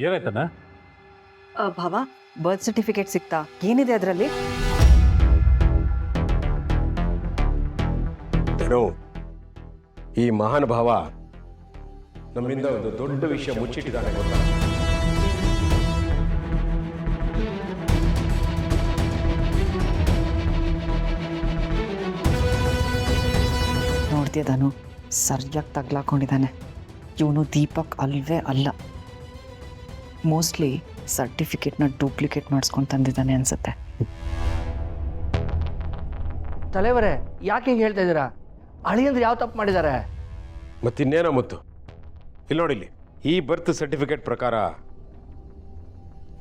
ಏನಾಯ್ತಣ್ಣ? ಭಾವ, birth certificate ಸಿಕ್ತಾ? ಏನಿದೆ ಅದರಲ್ಲಿ? ಈ ಮಹಾನುಭಾವ ನಮ್ಮಿಂದ ಒಂದು ದೊಡ್ಡ ವಿಷಯ ಮುಚ್ಚಿಟ್ಟಿದ್ದಾನೆ ಗೊತ್ತಾ? ನೋಡ್ತೀಯ ಧನು, ಸರಿಯಾಗಿ ತಗ್ಲಾಕೊಂಡಿದ್ದಾನೆ. ಇವನು ದೀಪಕ್ ಅಲ್ವೇ ಅಲ್ಲ. ಮೋಸ್ಟ್ಲಿ ಸರ್ಟಿಫಿಕೇಟ್ನ ಡೂಪ್ಲಿಕೇಟ್ ಮಾಡಿಸ್ಕೊಂಡು ತಂದಿದ್ದಾನೆ ಅನ್ಸುತ್ತೆ. ತಲೆವರೇ, ಯಾಕೆ ಹಿಂಗೆ ಹೇಳ್ತಾ ಇದ್ದೀರಾ? ಅಳಿಯಂದ್ರೆ ಯಾವ ತಪ್ಪು ಮಾಡಿದ್ದಾರೆ? ಮತ್ತಿನ್ನೇನೋ ಮುತ್ತು, ಇಲ್ಲಿ ನೋಡಿಲ್ಲಿ, ಈ ಬರ್ತ್ ಸರ್ಟಿಫಿಕೇಟ್ ಪ್ರಕಾರ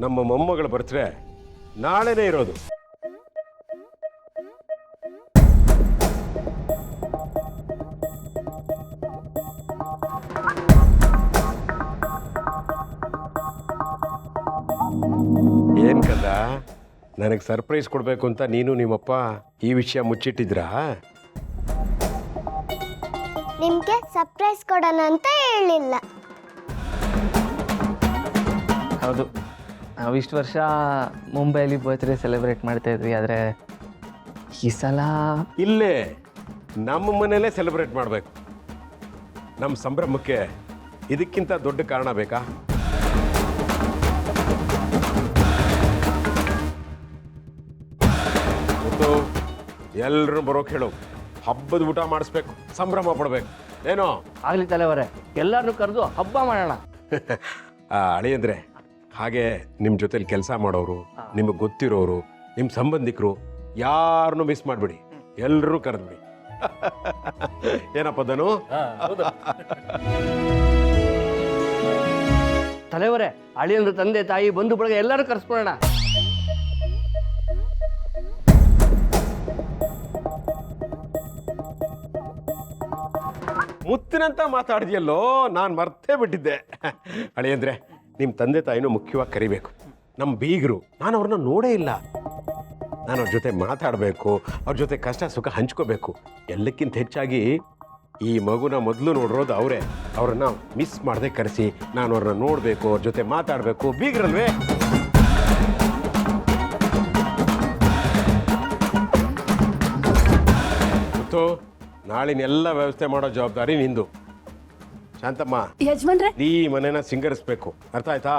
ನಮ್ಮ ಮೊಮ್ಮಗಳ ಬರ್ತ್ಡೇ ನಾಳೆನೇ ಇರೋದು. ಏನ್ ಕದ, ನನಗೆ ಸರ್ಪ್ರೈಸ್ ಕೊಡಬೇಕು ಅಂತ ನೀನು ನಿಮ್ಮಪ್ಪ ಈ ವಿಷಯ ಮುಚ್ಚಿಟ್ಟಿದ್ರಾ? ನಿಮ್ಗೆ ಸರ್ಪ್ರೈಸ್ ಕೊಡೋಣ ಅಂತ ಹೇಳಿಲ್ಲ. ಹೌದು, ನಾವು ಇಷ್ಟು ವರ್ಷ ಮುಂಬೈಲಿ ಬರ್ತ್ಡೇ ಸೆಲೆಬ್ರೇಟ್ ಮಾಡ್ತಾ ಇದ್ವಿ, ಆದರೆ ಈ ಸಲ ಇಲ್ಲೇ ನಮ್ಮ ಮನೆಯಲ್ಲೇ ಸೆಲೆಬ್ರೇಟ್ ಮಾಡಬೇಕು. ನಮ್ಮ ಸಂಭ್ರಮಕ್ಕೆ ಇದಕ್ಕಿಂತ ದೊಡ್ಡ ಕಾರಣ ಬೇಕಾ? ಎಲ್ಲರೂ ಬರೋಕೆ ಹೇಳು, ಹಬ್ಬದ ಊಟ ಮಾಡಿಸ್ಬೇಕು, ಸಂಭ್ರಮ ಪಡ್ಬೇಕು. ಏನೋ ಆಗಲಿ ತಲೆವರೇ, ಎಲ್ಲರನ್ನೂ ಕರೆದು ಹಬ್ಬ ಮಾಡೋಣ. ಅಳಿಯಂದ್ರೆ, ಹಾಗೆ ನಿಮ್ಮ ಜೊತೆಲಿ ಕೆಲಸ ಮಾಡೋರು, ನಿಮಗೆ ಗೊತ್ತಿರೋರು, ನಿಮ್ಮ ಸಂಬಂಧಿಕರು ಯಾರನ್ನೂ ಮಿಸ್ ಮಾಡಿಬಿಡಿ, ಎಲ್ಲರೂ ಕರೆದ್ಬಿಡಿ. ಏನಪ್ಪ ಧನು? ತಲೆವರೇ, ಅಳಿಯಂದ್ರ ತಂದೆ ತಾಯಿ ಬಂಧು ಬಳಗ ಎಲ್ಲರೂ ಕರೆಸ್ಕೊಳ್ಳೋಣ. ಮುತ್ತಿನಂತ ಮಾತಾಡಿದ್ಯಲ್ಲೋ, ನಾನು ಮರ್ತೇ ಬಿಟ್ಟಿದ್ದೆ. ಅಳಿಯಂದ್ರೆ, ನಿಮ್ಮ ತಂದೆ ತಾಯಿನೂ ಮುಖ್ಯವಾಗಿ ಕರಿಬೇಕು. ನಮ್ಮ ಬೀಗರು, ನಾನು ಅವ್ರನ್ನ ನೋಡೇ ಇಲ್ಲ. ನಾನು ಅವ್ರ ಜೊತೆ ಮಾತಾಡಬೇಕು, ಅವ್ರ ಜೊತೆ ಕಷ್ಟ ಸುಖ ಹಂಚ್ಕೋಬೇಕು. ಎಲ್ಲಕ್ಕಿಂತ ಹೆಚ್ಚಾಗಿ ಈ ಮಗುನ ಮೊದಲು ನೋಡಿರೋದು ಅವರೇ. ಅವ್ರನ್ನ ಮಿಸ್ ಮಾಡದೆ ಕರೆಸಿ ನಾನು ಅವ್ರನ್ನ ನೋಡಬೇಕು, ಅವ್ರ ಜೊತೆ ಮಾತಾಡಬೇಕು. ಬೀಗ್ರಲ್ವೇ? ಗೊತ್ತು, ನಾಳಿನೆಲ್ಲ ವ್ಯವಸ್ಥೆ ಮಾಡೋ ಜವಾಬ್ದಾರಿ ನಿಂದು. ಶಾಂತಮ್ಮ, ಯಜಮಾನ್ರೆ, ಈ ಮನೆನ ಸಿಂಗರಿಸ್ಬೇಕು, ಅರ್ಥ ಆಯ್ತಾ?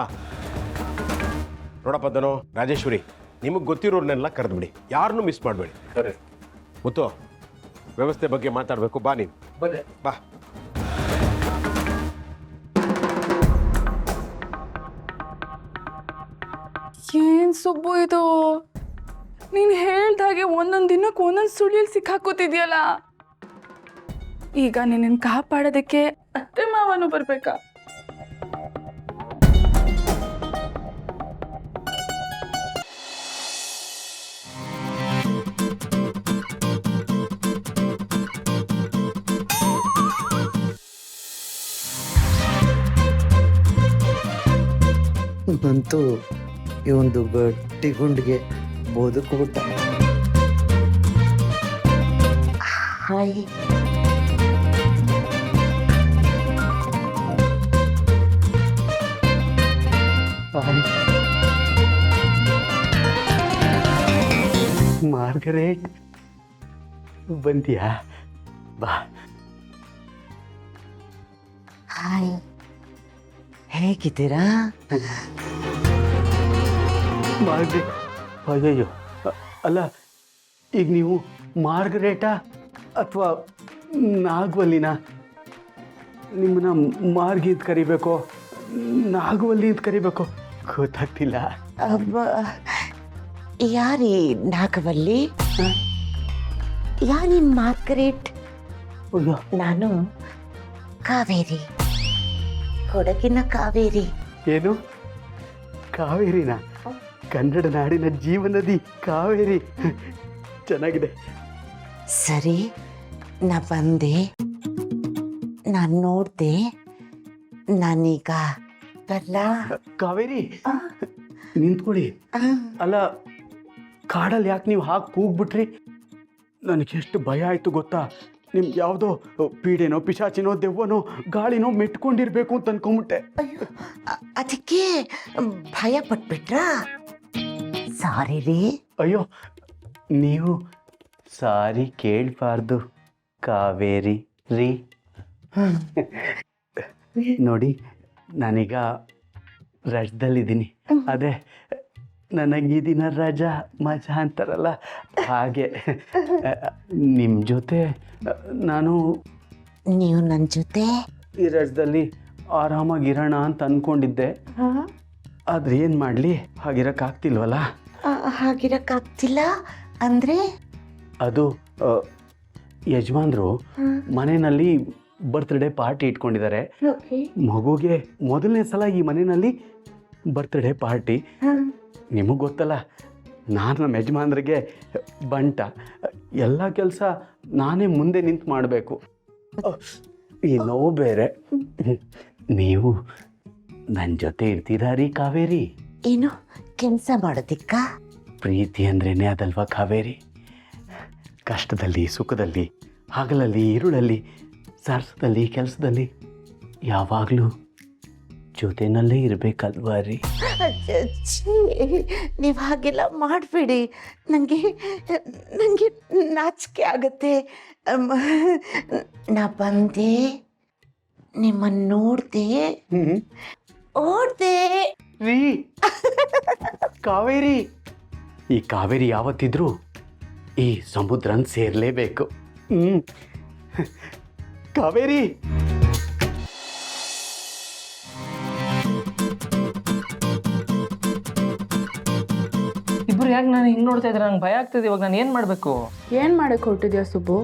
ನೋಡಪ್ಪ ಧನು, ರಾಜೇಶ್ವರಿ, ನಿಮಗೆ ಗೊತ್ತಿರೋರ್ನೆಲ್ಲ ಕರೆದ್ಬಿಡಿ, ಯಾರನ್ನೂ ಮಿಸ್ ಮಾಡಬೇಡಿ. ಸರಿ ಮುತ್ತು, ವ್ಯವಸ್ಥೆ ಬಗ್ಗೆ ಮಾತಾಡಬೇಕು. ಬಾ ನೀನು, ಬನ್ನಿ. ಬಾ. ಏನ್ ಸುಬ್ಬು ಇದು? ನೀನ್ ಹೇಳ್ದ ಹಾಗೆ ಒಂದೊಂದ್ ದಿನಕ್ಕೆ ಒಂದೊಂದ್ ಸುಳಿಯಲ್ಲಿ ಸಿಕ್ಕಾಕೋತಿದ್ಯಲ್ಲ. ಈಗ ನಿನ್ನ ಕಾಪಾಡೋದಕ್ಕೆ ಅತ್ತೆ ಮಾವನು ಬರ್ಬೇಕಾ? ಅಂತೂ ಇವೊಂದು ಗಟ್ಟಿ ಗುಂಡಿಗೆ ಬದುಕ್ಬಿಟ್ಟ. ಹಾಯ್, ಮಾರ್ಗರೇಟ್ ಬಂದ್ಯಾ? ಬಾ. ಹಾಯ್, ಹೇಗಿದ್ದೀರಾ? ಮಾರ್ಗರೇಟ್, ಅಯ್ಯಯ್ಯೋ, ಅಲ್ಲ, ಈಗ ನೀವು ಮಾರ್ಗರೇಟಾ ಅಥವಾ ನಾಗವಲ್ಲಿನ? ನಿಮ್ಮನ್ನ ಮಾರ್ಗಿ ಅಂತ ಕರಿಬೇಕೋ ನಾಗವಲ್ಲಿ ಅಂತ ಕರಿಬೇಕೋ ಗೊತ್ತಾಗ್ತಿಲ್ಲ. ಯಾರೀ ನಾಗವಲ್ಲಿ? ಯಾರೀ ಮಾರ್ಗರೇಟ್? ನಾನು ಕಾವೇರಿ, ಕೊಡಗಿನ ಕಾವೇರಿ. ಏನು ಕಾವೇರಿನ? ಕನ್ನಡ ನಾಡಿನ ಜೀವನದಿ ಕಾವೇರಿ. ಚೆನ್ನಾಗಿದೆ. ಸರಿ, ನಾ ಬಂದೆ, ನಾನು ನೋಡ್ದೆ, ನಾನೀಗ ಬಲ್ಲ. ಕಾವೇರಿ, ನಿಂತ್ಕೊಳ್ಳಿ. ಅಲ್ಲ, ಕಾಡಲ್ಲಿ ಯಾಕೆ ನೀವು ಹಾಗೆ ಕೂಗ್ಬಿಟ್ರಿ? ನನಗೆ ಎಷ್ಟು ಭಯ ಆಯ್ತು ಗೊತ್ತಾ? ನಿಮ್ಗೆ ಯಾವುದೋ ಪೀಡೆನೋ ಪಿಶಾಚಿನೋ ದೆವ್ವನೋ ಗಾಳಿನೋ ಮೆಟ್ಕೊಂಡಿರ್ಬೇಕು ಅಂತ ಅನ್ಕೊಂಬಿಟ್ಟೆ. ಅಯ್ಯೋ ಅದಕ್ಕೆ ಭಯ ಪಟ್ಬಿಟ್ರಾ? ಸಾರಿ ರೀ. ಅಯ್ಯೋ ನೀವು ಸಾರಿ ಕೇಳಬಾರ್ದು ಕಾವೇರಿ ರೀ. ನೋಡಿ ನಾನೀಗ ರಜದಲ್ಲಿದ್ದೀನಿ. ಅದೇ ನನಗೆ ಈ ದಿನ ರಜಾ ಮಜಾ ಅಂತಾರಲ್ಲ ಹಾಗೆ ನಿಮ್ಮ ಜೊತೆ ನಾನು ನೀವು ನನ್ನ ಜೊತೆ ಈ ರಜದಲ್ಲಿ ಆರಾಮಾಗಿರೋಣ ಅಂತ ಅಂದ್ಕೊಂಡಿದ್ದೆ. ಆದ್ರೆ ಏನು ಮಾಡಲಿ, ಹಾಗಿರೋಕ್ಕಾಗ್ತಿಲ್ವಲ್ಲ. ಹಾಗಿರಕ್ಕಾಗ್ತಿಲ್ಲ ಅಂದರೆ? ಅದು ಯಜಮಾನ್ರು ಮನೆಯಲ್ಲಿ ಬರ್ತ್ಡೇ ಪಾರ್ಟಿ ಇಟ್ಕೊಂಡಿದ್ದಾರೆ. ಮಗುಗೆ ಮೊದಲನೇ ಸಲ ಈ ಮನೆಯಲ್ಲಿ ಬರ್ತ್ಡೇ ಪಾರ್ಟಿ. ನಿಮಗೆ ಗೊತ್ತಲ್ಲ, ನಾನು ನಮ್ಮ ಯಜಮಾನ್ರಿಗೆ ಬಂಟ. ಎಲ್ಲ ಕೆಲಸ ನಾನೇ ಮುಂದೆ ನಿಂತು ಮಾಡಬೇಕು. ಈ ನೋವು ಬೇರೆ. ನೀವು ನನ್ನ ಜೊತೆ ಇರ್ತೀರಾ ರೀ ಕಾವೇರಿ? ಏನು ಕೆಲಸ ಮಾಡೋದಿಕ್ಕ? ಪ್ರೀತಿ ಅಂದ್ರೇನೆ ಅದಲ್ವಾ ಕಾವೇರಿ? ಕಷ್ಟದಲ್ಲಿ ಸುಖದಲ್ಲಿ ಹಗಲಲ್ಲಿ ഇരുಳಲ್ಲಿ ಸರ್ಸದಲ್ಲಿ ಕೆಲಸದಲ್ಲಿ ಯಾವಾಗಲೂ ಜೊತೆನಲ್ಲೇ ಇರಬೇಕಲ್ವಾ ರೀ? ನೀವು ಹಾಗೆಲ್ಲ ಮಾಡಬೇಡಿ. ನನಗೆ ನಾಚಿಕೆ ಆಗುತ್ತೆ. ನಾ ಬಂದೆ, ನಿಮ್ಮನ್ನು ನೋಡಿದೆ, ಓಡ್ದೆ ರೀ. ಕಾವೇರಿ, ಈ ಕಾವೇರಿ ಯಾವತ್ತಿದ್ರೂ ಈ ಸಮುದ್ರನ ಸೇರಲೇಬೇಕು. ಕಾವೇರಿ. ಇಬ್ರು ಯಾಕೆ ನಾನು ಹಿಂಗೆ ನೋಡ್ತಾ ಇದ್ರೆ ನಂಗೆ ಭಯ ಆಗ್ತಿದೆ. ಇವಾಗ ನಾನು ಏನು ಮಾಡಬೇಕು? ಏನು ಮಾಡಕ್ಕೆ ಹೊರಟಿದ್ಯಾ ಸುಬ್ಬು?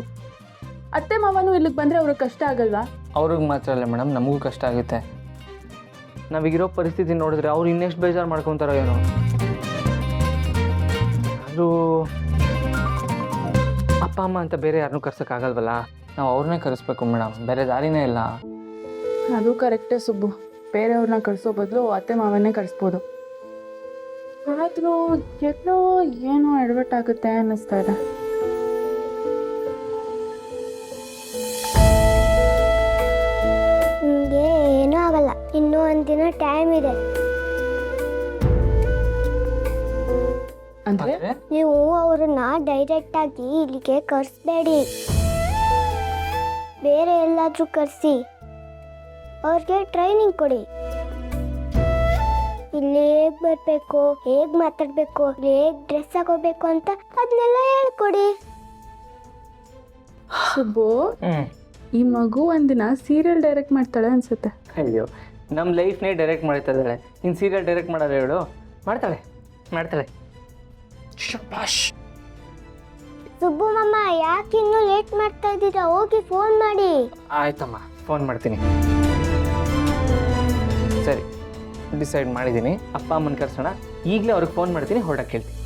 ಅತ್ತೆ ಮಾವನು ಇಲ್ಲಿಗೆ ಬಂದರೆ ಅವ್ರಿಗೆ ಕಷ್ಟ ಆಗಲ್ವಾ? ಅವ್ರಿಗೆ ಮಾತ್ರ ಅಲ್ಲ ಮೇಡಮ್, ನಮಗೂ ಕಷ್ಟ ಆಗುತ್ತೆ. ನಾವೀಗಿರೋ ಪರಿಸ್ಥಿತಿ ನೋಡಿದ್ರೆ ಅವ್ರು ಇನ್ನೆಷ್ಟು ಬೇಜಾರು ಮಾಡ್ಕೊತಾರೋ ಏನೋ. ಅದು ಅಪ್ಪ ಅಮ್ಮ ಅಂತ ಬೇರೆ ಯಾರನ್ನೂ ಕರ್ಸೋಕ್ಕಾಗಲ್ವಲ್ಲ, ನಾವು ಅವ್ರನ್ನೇ ಕರೆಸ್ಬೇಕು ಮೇಡಮ್, ಬೇರೆ ದಾರಿನೇ ಇಲ್ಲ. ಅದು ಕರೆಕ್ಟೇ ಸುಬ್ಬು. ಬೇರೆಯವ್ರನ್ನ ಕಳಿಸೋ ಬದಲು ಅತ್ತೆ ಮಾವನ್ನೇ ಕಳಿಸ್ಬೋದು. ಆದರೂ ಎಲ್ಲೋ ಏನೋ ಎಡವಟ್ಟಾಗುತ್ತೆ ಅನ್ನಿಸ್ತಾ ಇದೆ. ನಿಮಗೆ ಏನೂ ಆಗಲ್ಲ, ಇನ್ನೂ ಒಂದಿನ ಟೈಮ್ ಇದೆ. ಅಂದರೆ ನೀವು ಅವ್ರನ್ನ ಡೈರೆಕ್ಟ್ ಆಗಿ ಇಲ್ಲಿಗೆ ಕರ್ಸ್ಬೇಡಿ, ಬೇರೆ ಎಲ್ಲಾದ್ರೂ ಕರ್ಸಿ ಅವ್ರಿಗೆ ಟ್ರೈನಿಂಗ್ ಕೊಡಿ. ಇಲ್ಲಿ ಹೇಗ್ ಬರ್ಬೇಕು, ಹೇಗ್ ಮಾತಾಡ್ಬೇಕು, ಹೇಗ್ ಡ್ರೆಸ್ ಹಾಕೋಬೇಕು ಅಂತ ಅದನ್ನೆಲ್ಲ ಹೇಳ್ಕೊಡಿ. ಸುಬ್ಬು, ಈ ಮಗು ಒಂದಿನ ಸೀರಿಯಲ್ ಡೈರೆಕ್ಟ್ ಮಾಡ್ತಾಳೆ ಅನ್ಸುತ್ತೆ. ಅಯ್ಯೋ, ನಮ್ಮ ಲೈಫ್ನೇ ಡೈರೆಕ್ಟ್ ಮಾಡ್ತಾ ಇದ್ದಾಳೆ, ಇನ್ನು ಸೀರಿಯಲ್ ಡೈರೆಕ್ಟ್ ಮಾಡೋದು ಹೇಳು? ಮಾಡ್ತಾಳೆ ಮಾಡ್ತಾಳೆ. ಶಬಾಷ್. ಸುಬ್ಬು ಮಾಮ, ಯಾಕೆ ಇನ್ನೂ ಲೇಟ್ ಮಾಡ್ತಾ ಇದ್ದೀರಾ? ಹೋಗಿ ಫೋನ್ ಮಾಡಿ. ಆಯ್ತಮ್ಮ, ಫೋನ್ ಮಾಡ್ತೀನಿ. ಸರಿ, ಡಿಸೈಡ್ ಮಾಡಿದ್ದೀನಿ. ಅಪ್ಪ ಅಮ್ಮನ ಕರ್ಸೋಣ. ಈಗಲೇ ಅವ್ರಿಗೆ ಫೋನ್ ಮಾಡ್ತೀನಿ, ಹೊರಡಕ್ಕೆ ಹೇಳ್ತೀನಿ.